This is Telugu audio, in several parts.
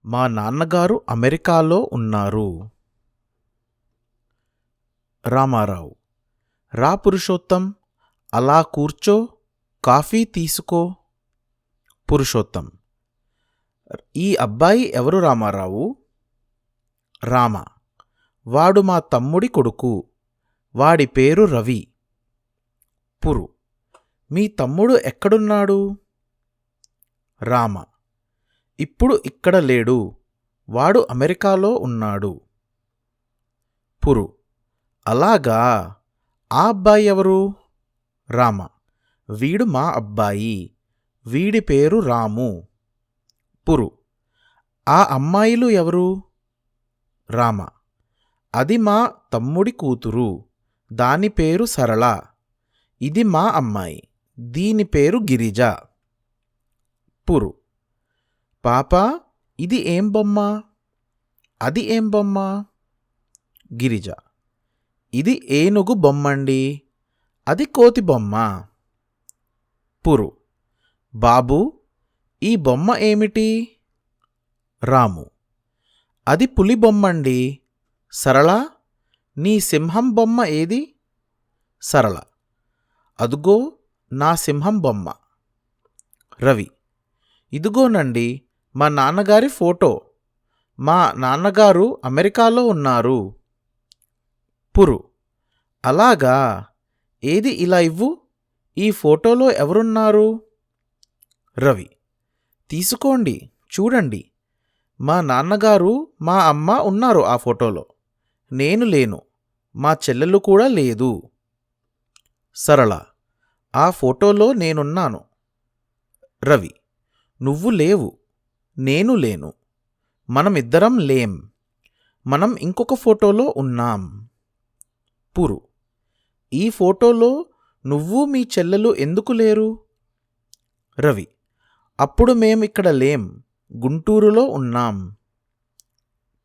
మా నాన్నగారు అమెరికాలో ఉన్నారు. రామారావు. రా పురుషోత్తం, అలా కూర్చో, కాఫీ తీసుకో. పురుషోత్తం. ఈ అబ్బాయి ఎవరు రామారావు? రామ. వాడు మా తమ్ముడి కొడుకు. వాడి పేరు రవి. పురు. మీ తమ్ముడు ఎక్కడున్నాడు? రామ. ఇప్పుడు ఇక్కడ లేడు, వాడు అమెరికాలో ఉన్నాడు. పురు. అలాగా, ఆ అబ్బాయి ఎవరు? రామ. వీడు మా అబ్బాయి, వీడి పేరు రాము. పురు. ఆ అమ్మాయిలు ఎవరు? రామ. అది మా తమ్ముడి కూతురు, దాని పేరు సరళ. ఇది మా అమ్మాయి, దీని పేరు గిరిజ. పురు. పాపా, ఇది ఏం బొమ్మ? అది ఏం బొమ్మ? గిరిజ. ఇది ఏనుగు బొమ్మండి, అది కోతి బొమ్మ. పురు. బాబూ, ఈ బొమ్మ ఏమిటి? రాము. అది పులి బొమ్మండి. సరళ, నీ సింహం బొమ్మ ఏది? సరళ. అదుగో నా సింహం బొమ్మ. రవి. ఇదిగోనండి మా నాన్నగారి ఫోటో. మా నాన్నగారు అమెరికాలో ఉన్నారు. పురు. అలాగా, ఏది ఇలా ఇవ్వు, ఈ ఫోటోలో ఎవరున్నారు? రవి. తీసుకోండి, చూడండి. మా నాన్నగారు, మా అమ్మ ఉన్నారు ఆ ఫోటోలో. నేను లేను, మా చెల్లెలు కూడా లేదు. సరళ. ఆ ఫోటోలో నేనున్నాను. రవి. నువ్వు లేవు, నేను లేను, మనమిద్దరం లేం. మనం ఇంకొక ఫోటోలో ఉన్నాం. పురు. ఈ ఫోటోలో నువ్వు మీ చెల్లెలు ఎందుకు లేరు? రవి. అప్పుడు మేమిక్కడ లేం, గుంటూరులో ఉన్నాం.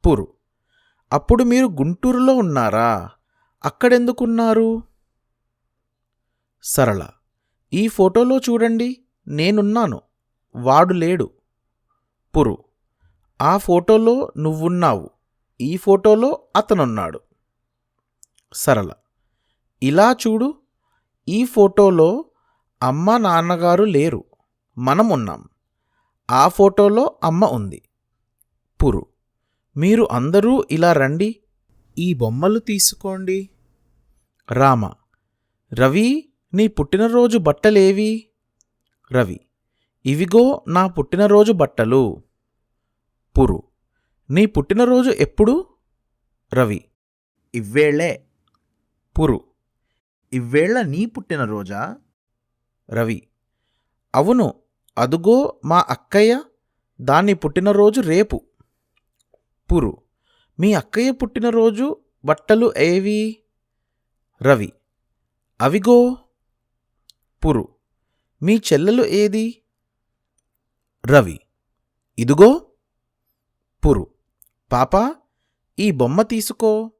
పురు. అప్పుడు మీరు గుంటూరులో ఉన్నారా? అక్కడెందుకున్నారు? సరళ. ఈ ఫోటోలో చూడండి, నేనున్నాను, వాడు లేడు. పురు. ఆ ఫోటోలో నువ్వున్నావు, ఈ ఫోటోలో అతనున్నాడు. సరళ. ఇలా చూడు, ఈ ఫోటోలో అమ్మ నాన్నగారు లేరు, మనం ఉన్నాం. ఆ ఫోటోలో అమ్మ ఉంది. పురు. మీరు అందరూ ఇలా రండి, ఈ బొమ్మలు తీసుకోండి. రామ. రవి, నీ పుట్టినరోజు బట్టలేవి? రవి. ఇవిగో నా పుట్టినరోజు బట్టలు. పురు. నీ పుట్టినరోజు ఎప్పుడు? రవి. ఇవ్వేళే. పురు. ఇవ్వేళ నీ పుట్టినరోజా? రవి. అవును, అదుగో మా అక్కయ్య, దాని పుట్టినరోజు రేపు. పురు. మీ అక్కయ్య పుట్టినరోజు బట్టలు ఏవి? రవి. అవిగో. పురు. మీ చెల్లెలు ఏది? రవి. ఇదుగో. పురు. పాపా, ఈ బొమ్మ తీసుకో.